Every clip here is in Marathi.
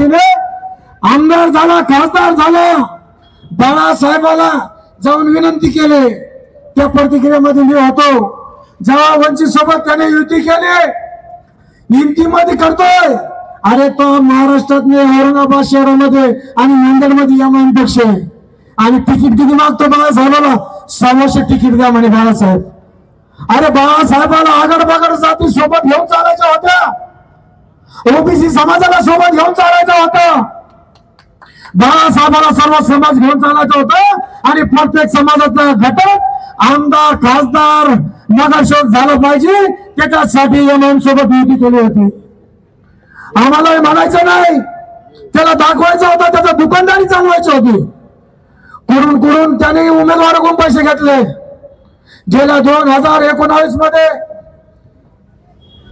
वतीने आमदार झाला, खासदार झाला, बाळासाहेबाला जाऊन विनंती केली। त्या प्रतिक्रियेमध्ये मी होतो। जेव्हा वंचित सोबत त्याने युती केली, युतीमध्ये करतोय, अरे तो महाराष्ट्रात औरंगाबाद शहरामध्ये आणि नांदेडमध्ये एमआयएम पक्ष आहे आणि तिकीट किती मागतो बाळासाहेबाला? 600 तिकीट द्या म्हणे बाळासाहेब। अरे बाळासाहेबाला आगड बागड जाती सोबत घेऊन चालायच्या होत्या, ओबीसी समाजाला सोबत घेऊन चालायचं होतं, बाळासाहेबाला सर्व समाज घेऊन चालायचं होतं आणि प्रत्येक समाजाचा घटक आमदार खासदार नगरसेवक झाला पाहिजे, त्याच्यासाठी एमआयएम सोबत युती केली होती। आम्हाला म्हणायचं नाही, त्याला दाखवायचं होतं, त्याचा दुकानदारी चालवायची होती। कुडून कुडून त्याने उमेदवाराकडून पैसे घेतले। गेल्या 2019 मध्ये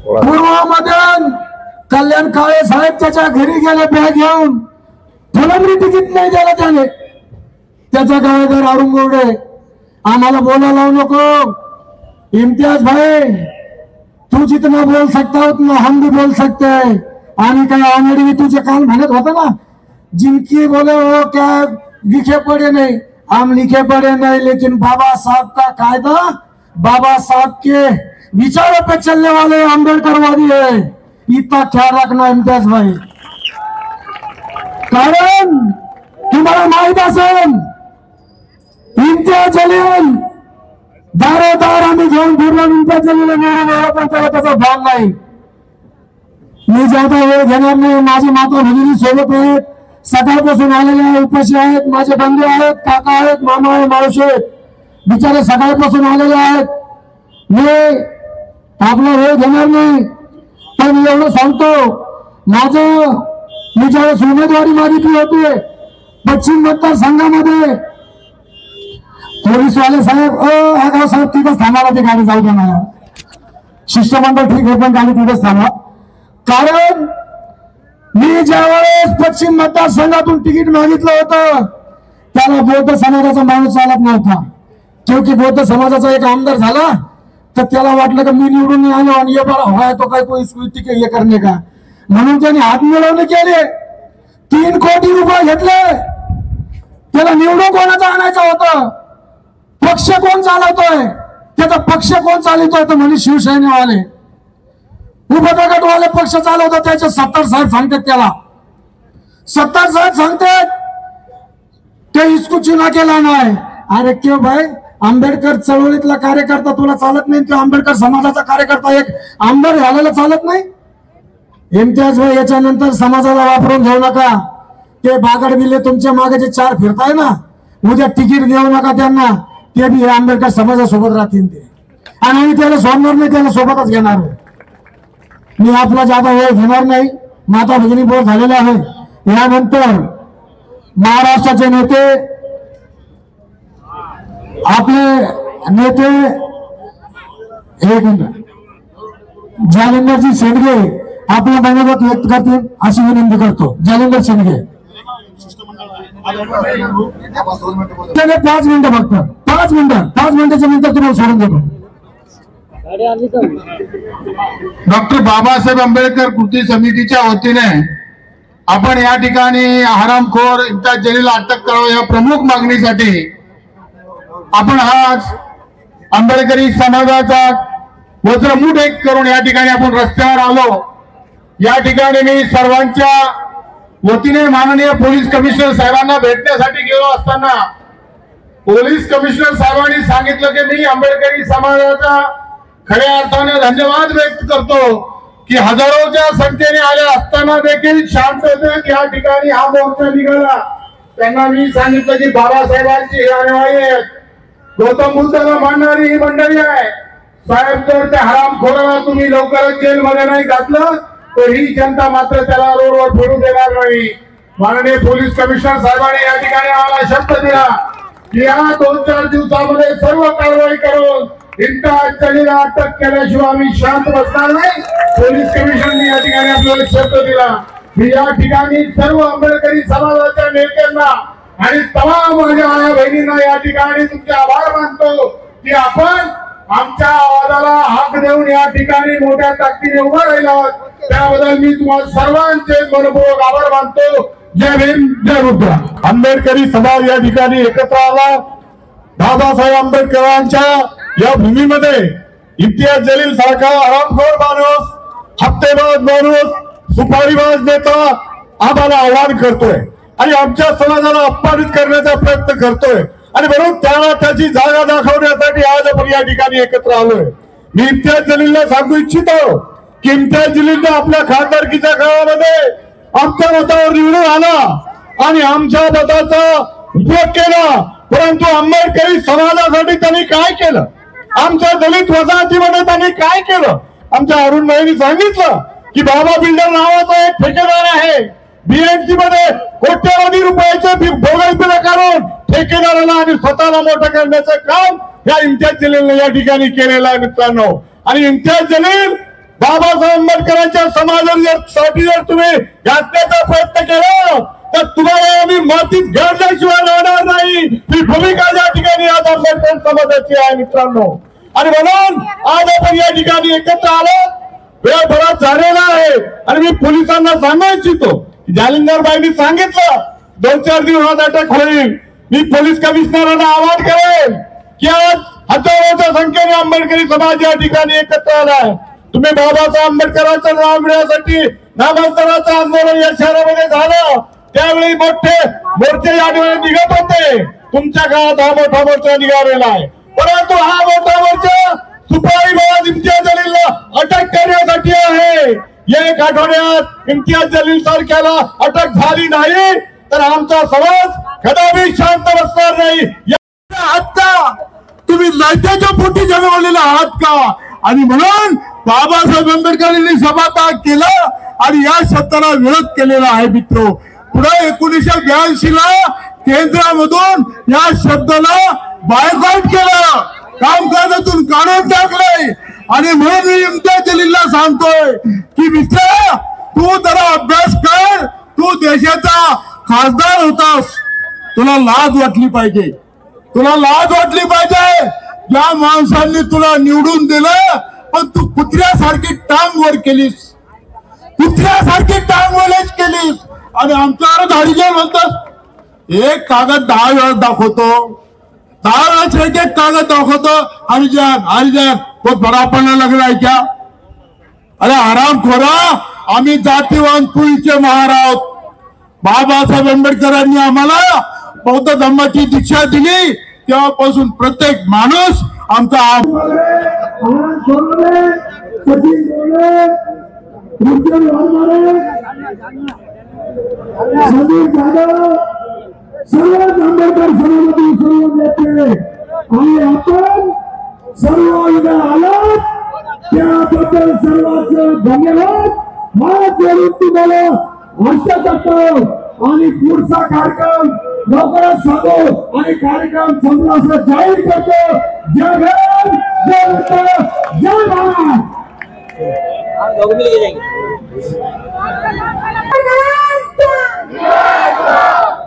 पूर्वामध्ये कल्याण काळे साहेब त्याच्या घरी गेले बॅग घेऊन, फुलंबरी तिकीट नाही दिलं त्याने, त्याचा गावेदार औरंगोडे। आम्हाला बोलायला लावू नको, इम्तियाज भाई तू जितना बोल सकता उतना हम भी बोल सकते हैं। आणि काय ऑलरेडी तुझे काल म्हणत होता ना, जिनकी बोले वो क्या लिखे पढ़े नहीं, हम लिखे पढ़े नहीं, लेकिन बाबा साहब का कायदा, बाबा साहब के विचारों पे चलने वाले आंबेडकरवादी है, इतना ख्याल रखना इम्तियाज भाई। कारण तुम्हाला माहित असेल, इम्तियाज जलील दारोदार आम्ही घेऊन फिरलो, इम्तियाज जलील पण त्याला त्याचा भाग नाही। मी जाता वेळ घेणार नाही। माझी माता भगिनी सोबत आहेत, सकाळपासून आलेले आहेत, उपाशी आहेत, माझे बंधू आहेत, काका आहेत, मामा आहे, मावशी आहेत, बिचारे सकाळपासून आलेले आहेत। मी आपला वेळ घेणार नाही, पण एवढं सांगतो, मी ज्यावेळेस उमेदवारी मागितली होती पश्चिम मतदारसंघामध्ये, पोलीसवाले साहेब आगाव साहेब तिथंच थांबायला, ते गाडी जाऊ देणार, शिष्टमंडळ ठीक आहे पण गाडी तिथंच थांबा। कारण मी ज्यावेळेस पश्चिम मतदारसंघातून तिकीट मागितलं होतं, त्याला बौद्ध समाजाचा माणूस चालत नव्हता, क्योंकि बौद्ध समाजाचा एक आमदार झाला तर त्याला वाटलं की मी निवडून नाही आलो आणि ये बरा व्हाय तो काय कोई स्कृती हे करणे का, म्हणून त्यांनी हात मिळवणे केले, 3 कोटी रुपये घेतले। त्याला निवडून कोणाचा आणायचं होतं, पक्ष कोण चालवतोय, त्याचा पक्ष कोण चालवतोय, तर म्हणजे शिवसेनेवाले उपप्रगटवाले पक्ष चालवतात, त्याचे 70 साहेब सांगतात, त्याला 70 साहेब सांगतात ते इसको चुना केला नाही। अरे क्यों भाई, आंबेडकर चळवळीतला कार्यकर्ता तुला चालत नाही, तो आंबेडकर समाजाचा कार्यकर्ता एक आमदार झालेला चालत नाही? इम्तियाज भाई याच्यानंतर समाजाला वापरून घेऊ नका, ते बागड बिल्ले तुमच्या मागे जे 4 फिरताय ना, उद्या तिकीट देऊ नका त्यांना, ते बी आंबेडकर समाजासोबत राहतील ते, आणि आम्ही त्याला सोडणार नाही, त्याला सोबतच घेणार। मी आपला जादा वेळ घेणार नाही, माता भगिनी बोल झालेले आहे। यानंतर महाराष्ट्राचे नेते, आपले नेते एक मिनिट जालिंदरजी शेंडगे आपला धन्यवाद व्यक्त करतील अशी विनंती करतो। जालिंदर शेंडगे 5 मिनिटं फक्त, 5 मिनिटाच्या नंतर तुम्हाला सोडून देतो। डॉक्टर बाबासाहेब आंबेडकर कृती समितीच्या वतीने आपण या ठिकाणी हरामखोर इम्तियाज जलीलला अटक करावं या प्रमुख मागणीसाठी आपण आज आंबेडकरी समाजाचा वज्रमूठ एक करून या ठिकाणी आपण रस्त्यावर आलो। या ठिकाणी मी सर्वांच्या वतीने माननीय पोलीस कमिशनर साहेबांना भेटण्यासाठी गेलो असताना पोलीस कमिशनर साहेबांनी सांगितलं की मी आंबेडकरी समाजाचा खऱ्या अर्थाने धन्यवाद व्यक्त करतो की हजारोच्या संख्येने आले असताना देखील शांततेत या ठिकाणी हा मोर्चा निघाला। त्यांना मी सांगितलं की बाबासाहेबांची अनुयायी आहेत, गौतम बुद्धाला मानणारी ही मंडळी आहे साहेब, जर त्या हरामखोराला तुम्ही लवकरच जेलमध्ये नाही घातलं तर ही जनता मात्र त्याला रोडवर फिरू देणार नाही। माननीय पोलीस कमिशनर साहेबांनी या ठिकाणी आम्हाला शब्द दिला की या 2-4 दिवसामध्ये सर्व कारवाई करून इम्तियाज जलीलला अटक केल्याशिवाय आम्ही शांत बसणार नाही। पोलीस कमिशनरने या ठिकाणी आपल्याला शब्द दिला की या ठिकाणी सर्व आंबेडकरी समाजाच्या नेत्यांना आणि तमाम माझ्या आया बहिणींना या ठिकाणी तुमचे आभार मानतो की आपण आमच्या आवाजाला हाक देऊन या ठिकाणी मोठ्या ताकदीने उभा राहिला, त्याबद्दल मी तुम्हाला सर्वांचे मनपूर्वक आभार मानतो. जय भीम, जय रुद्र. आंबेडकरी समाज या ठिकाणी एकत्र आला. बाबासाहेब आंबेडकरांच्या या भूमीमध्ये इम्तियाज जलील सारखा हरामखोर माणूस, हप्तेबाज माणूस, सुपारीबाज नेता आम्हाला आव्हान करतोय आणि आमच्या समाजाला अपमानित करण्याचा प्रयत्न करतोय आणि म्हणून त्याला त्याची जागा दाखवण्यासाठी आज आपण या ठिकाणी एकत्र आलोय. मी इम्तियाज जलीलला सांगू इच्छितो की इम्तियाज जलीलने आपल्या खासदारकीच्या काळामध्ये आमच्या मतावर निवडून आला आणि आमच्या मताचा उपयोग केला, परंतु आंबेडकरी समाजासाठी त्यांनी काय केलं, आमच्या दलित वसाहतीमध्ये त्यांनी काय केलं. आमच्या अरुण भाईंनी सांगितलं की बाबा बिल्डर नावाचा एक ठेकेदार आहे, बीएमसी मध्ये कोट्यवधी रुपयाचे बोगस बिल काढून ठेकेदाराला आणि स्वतःला मोठं करण्याचं काम या इम्तियाज जलीलने या ठिकाणी केलेलं आहे मित्रांनो. आणि इम्तियाज जलील बाबासाहेब आंबेडकरांच्या समाजासाठी जर तुम्ही घातण्याचा प्रयत्न केला तर तुम्हाला आम्ही मातीत घालण्याशिवाय राहणार नाही, ही भूमिका या ठिकाणी आज आंबेडकर समाजाची आहे मित्रांनो. आणि म्हणून आज आपण या ठिकाणी एकत्र आलो. वेळ बराच झालेला आहे आणि मी पोलिसांना सांगू इच्छितो, जालिंदरबाईंनी सांगितलं 2-4 दिवसात अटक होईल. मी पोलीस कमिशनरांना आवाहन करेन की आज हजारोच्या संख्येने आंबेडकरी समाज या ठिकाणी एकत्र आलाय. तुम्ही बाबासाहेब आंबेडकरांचं नाव मिळवण्यासाठी नामांतराचं आंदोलन या शहरामध्ये झालं, त्यावेळी मोठे मोर्चे या ठिकाणी निघत होते. तुमच्या काळात हा मोठा मोर्चा निघालेला आहे, परंतु हा मोठा मोर्चा सुपारीबाज इम्तियाज जलीलला अटक करण्यासाठी आहे. एक आठवड्यात इम्तियाज जलील सारख्याला अटक झाली नाही तर आमचा समाज कदापि शांत बसणार नाही. आहात का तुम्ही लढ्याच्या पोटी जन्मलेला आहात का? आणि म्हणून बाबासाहेब आंबेडकरांनी सभात्याग केला आणि या शब्दाला विरोध केलेला आहे मित्रो. पुढे 1982 ला केंद्रामधून या शब्दाला बायकॉट केलं, कामकाजातून काढून टाकलंय. आणि म्हणून मी इम्तियाज जलीलला सांगतोय की मित्र, तू जरा अभ्यास कर, तू देशाचा खासदार होतास, तुला लाज वाटली पाहिजे, तुला लाज वाटली पाहिजे. ज्या माणसांनी तुला निवडून दिलं पण तू कुत्र्यासारखी टांग वर केलीस, कुत्र्यासारखी टांग वरच केलीस. आणि आमच्यावर हरिजन म्हणतात एक कागद 10 वेळा दाखवतो, 10 वेळा एक कागद दाखवतो. हरिजन हरिजन बहुत बडापणा लागला आहे क्या? अरे आराम खोरा, आम्ही जातीवान कुळीचे महार आहोत. बाबासाहेब आंबेडकरांनी आम्हाला बौद्ध धर्माची दीक्षा दिली, तेव्हापासून प्रत्येक माणूस आमचा सर्वच आंबेडकर समाजातील सर्व नेते आणि आपण सर्व इथे आलात त्याबद्दल सर्वांचं धन्यवाद. हात जोडून तुम्हाला आशा करतो आणि पुढचा कार्यक्रम लवकरच सांगू आणि कार्यक्रम संपला असं जाहीर करतो. जय भीम, जय भारत, जय भारत.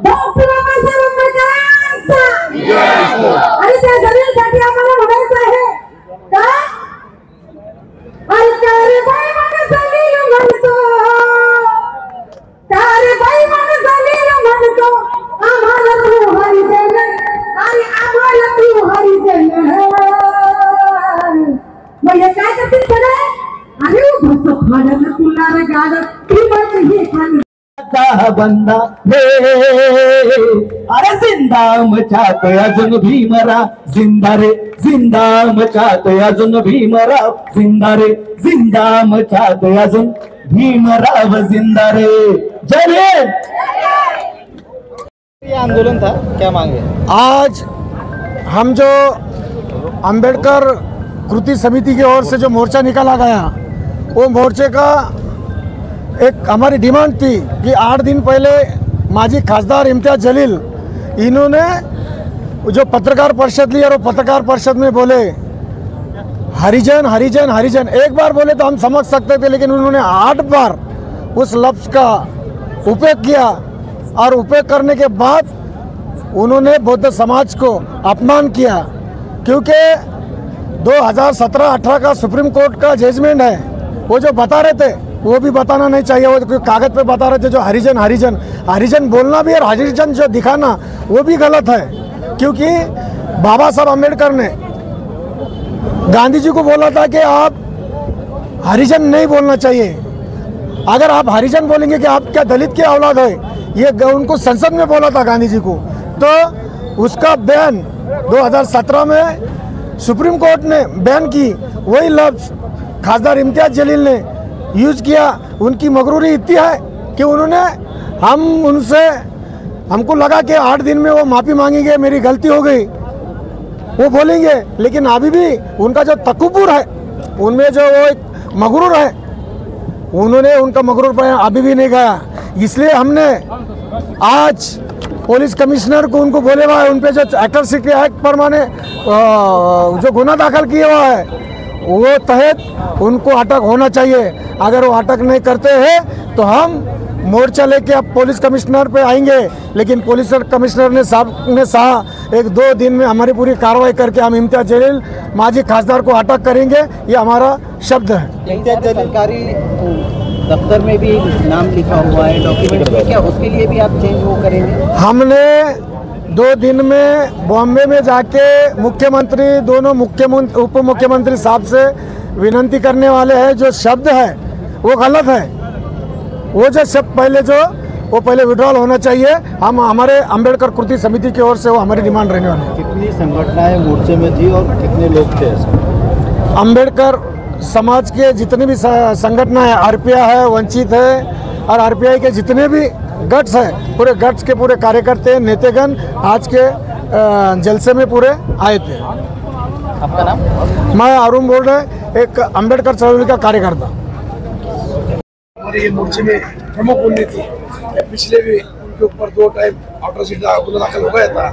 डॉक्टर बाबासाहेब आंबेडकरांचा आणि त्या जलीलसाठी आम्हाला म्हणायचं आहे का? अरे बाई मन जलील म्हणतो, अरे बाई मन जलील म्हणतो, आम्हाला तू हरिजन आणि आम्हाला तू हरिजन. मग हे काय करतील सगळे? अरे उभं फाडलं तुला रे गाडं ती म्हणजे हे खाली का बंदा अरे जिंदा मचात अजून भीमरा, जिंदा रे जिंदा मचात अजून भीमरा, जिंदा रे जिंदा मचात अजून भीमराव, जिंदा रे. जय हिंद. ये आंदोलन था, क्या मांगे? आज हम जो अंबेडकर कृति समिति की ओर से जो मोर्चा निकाला गया, वो मोर्चे का एक हमारी डिमांड थी कि 8 दिन पहले माजी खासदार इम्तियाज जलील इन्होंने जो पत्रकार परिषद ली और वो पत्रकार परिषद में बोले हरिजन हरिजन हरिजन. एक बार बोले तो हम समझ सकते थे, लेकिन उन्होंने 8 बार उस लफ्ज़ का उपयोग किया और उपयोग करने के बाद उन्होंने बौद्ध समाज को अपमान किया. क्योंकि 2017-18 का सुप्रीम कोर्ट का जजमेंट है, वो जो बता रहे थे वो भी बताना नहीं चाहिए। वो कोई कागज पे बता रहे थे जो हरिजन हरिजन हरिजन बोलना भी और हरिजन जो दिखाना वो भी गलत है, क्योंकि बाबा साहब अम्बेडकर ने गांधी जी को बोला था कि आप हरिजन नहीं बोलना चाहिए। अगर आप हरिजन बोलेंगे कि आप क्या दलित की औलाद है, ये उनको संसद में बोला था गांधी जी को, तो उसका बैन 2017 में सुप्रीम कोर्ट ने बैन की। वही लफ्ज खासदार इम्तियाज जलील ने यूज किया। उनकी मगरूरी इतनी है कि उन्होंने हमको लगा कि 8 दिन में वो माफ़ी मांगेंगे, मेरी गलती हो गई वो बोलेंगे, लेकिन अभी भी उनका जो तकब्बुर है, उनमें जो वो एक मगरूर है, उन्होंने उनका मगरूर पर अभी भी नहीं गया। इसलिए हमने आज पुलिस कमिश्नर को उनको बोले हुआ है, उन पे जो एट्रॉसिटी एक्ट पर माने जो गुना दाखिल किया हुआ है वो तहत उनको अटक होना चाहिए। अगर वो अटक नहीं करते हैं तो हम मोर्चा लेके अब पुलिस कमिश्नर पे आएंगे, लेकिन पुलिस कमिश्नर ने साहब 1-2 दिन में हमारी पूरी कार्रवाई करके हम इम्तियाज जलील माजी खासदार को अटक करेंगे, ये हमारा शब्द है। इम्तियाज जलील सरकारी दफ्तर में भी नाम लिखा हुआ है डॉक्यूमेंट में, क्या उसके लिए भी आप चेंज वो करेंगे? हमने 2 दिन में बॉम्बे में जाके मुख्यमंत्री, दोनों मुख्यमंत्री उप मुख्यमंत्री साहब से विनती करने वाले हैं। जो शब्द है वो गलत है, वो जो शब्द पहले विड्रॉल होना चाहिए। हम हमारे अम्बेडकर कृति समिति की ओर से वो हमारी डिमांड रहने वाली है। कितनी संगठनाएं मोर्चे में थी और कितने लोग थे? अम्बेडकर समाज के जितनी भी संगठन है, आरपीआई है, वंचित है, और आरपीआई के जितने भी गट्स है, पूरे गट्स के पूरे कार्यकर्ते नेतागण आज के जलसे में पूरे आए थे। आपका नाम? मैं अरुण बोल रहे, एक अम्बेडकर चळवळी का कार्यकर्ता। हमारे ये मोर्चे में प्रमुख रणनीति पिछले भी उनके ऊपर 2 टाइम ऑटोसिटी गुना दाखिल हो गया था,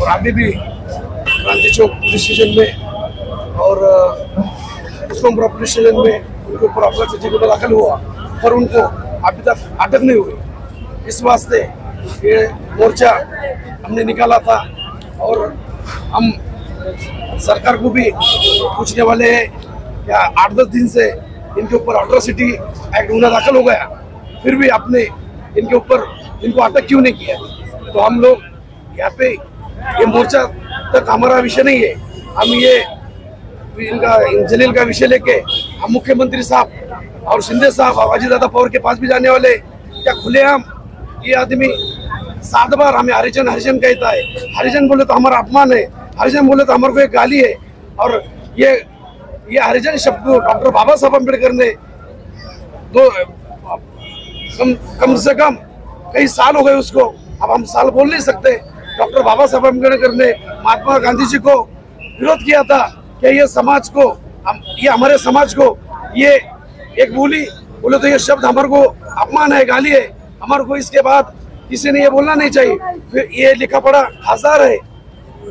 और अभी भी क्रांति चौक पुलिस स्टेशन में और उस्मानपुरा पुलिस स्टेशन में उनके ऊपर ऑटोसिटी गुना दाखिल हुआ, पर उनको अभी तक अटक नहीं हुई। इस वास्ते ये मोर्चा हमने निकाला था, और हम सरकार को भी पूछने वाले हैं क्या 8-10 दिन से इनके ऊपर अट्रॉसिटी एक्ट गुना दाखिल हो गया, फिर भी आपने इनके ऊपर इनको अटक क्यों नहीं किया? तो हम लोग यहाँ पे ये मोर्चा तक हमारा विषय नहीं है। हम ये इनका जलील का विषय लेके हम मुख्यमंत्री साहब और शिंदे साहब और अजीत दादा पवार के पास भी जाने वाले। क्या खुलेआम ये आदमी 7 बार हमें हरिजन हरिजन कहता है। हरिजन बोले तो हमारा अपमान है, हरिजन बोले तो हमारे को एक गाली है। और ये हरिजन शब्द को डॉक्टर बाबा साहब अम्बेडकर ने कम से कम कई साल हो गए उसको, अब हम साल बोल नहीं सकते। डॉक्टर बाबा साहब अम्बेडकर ने महात्मा गांधी जी को विरोध किया था कि ये समाज को, ये हमारे समाज को ये एक बोले तो ये शब्द हमारे को अपमान है, गाली है हमारे को। इसके बाद किसी ने ये बोलना नहीं चाहिए। फिर ये लिखा पढ़ा खासदार है,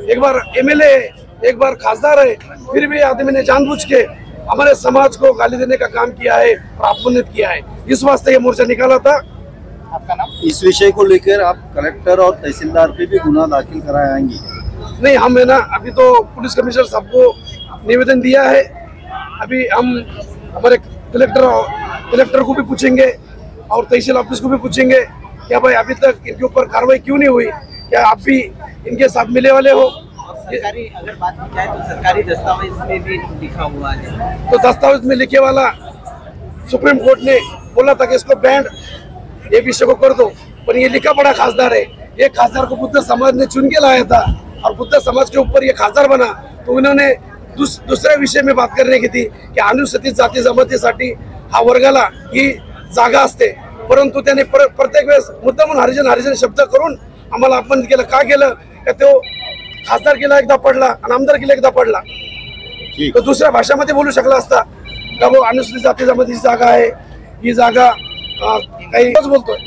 एक बार एमएलए है, एक बार खासदार है, फिर भी आदमी ने जानबूझ के हमारे समाज को गाली देने का काम किया है और अपमानित किया है। इस वास्ते ये मोर्चा निकाला था। आपका नाम? इस विषय को लेकर आप कलेक्टर और तहसीलदार पे भी गुना दाखिल कराएंगे? नहीं, हम है ना अभी तो पुलिस कमिश्नर साहब को निवेदन दिया है। अभी हम हमारे कलेक्टर को भी पूछेंगे और तहसील ऑफिस को भी पूछेंगे क्या भाई अभी तक इनके ऊपर कार्रवाई क्यों नहीं हुई, क्या आप भी इनके साथ मिले वाले हो? सरकारी अगर बात की जाए तो सरकारी दस्तावेज में भी लिखा हुआ है, तो दस्तावेज में लिखे वाला सुप्रीम कोर्ट ने बोला था कि इसको बैंड ये विषय को कर दो, पर ये लिखा पड़ा खासदार है। ये खासदार को बुद्ध समाज ने चुन के लाया था और बुद्ध समाज के ऊपर ये खासदार बना, तो उन्होंने दुसऱ्या विषय में बात करने की थी की अनुसूचित जाती जमातीसाठी हा वर्गाला ही जागा असते, परंतु त्याने प्रत्येक वेळेस मुद्दामून हरिजन हरिजन शब्द करून आम्हाला अपमान केलं। का केलं? का तो खासदार केला एकदा पडला आणि आमदार केला एकदा पडला, तो दुसऱ्या भाषामध्ये बोलू शकला असता का वो अनुसूचित जाती जमातीची जागा आहे, ही जागा काही बोलतोय।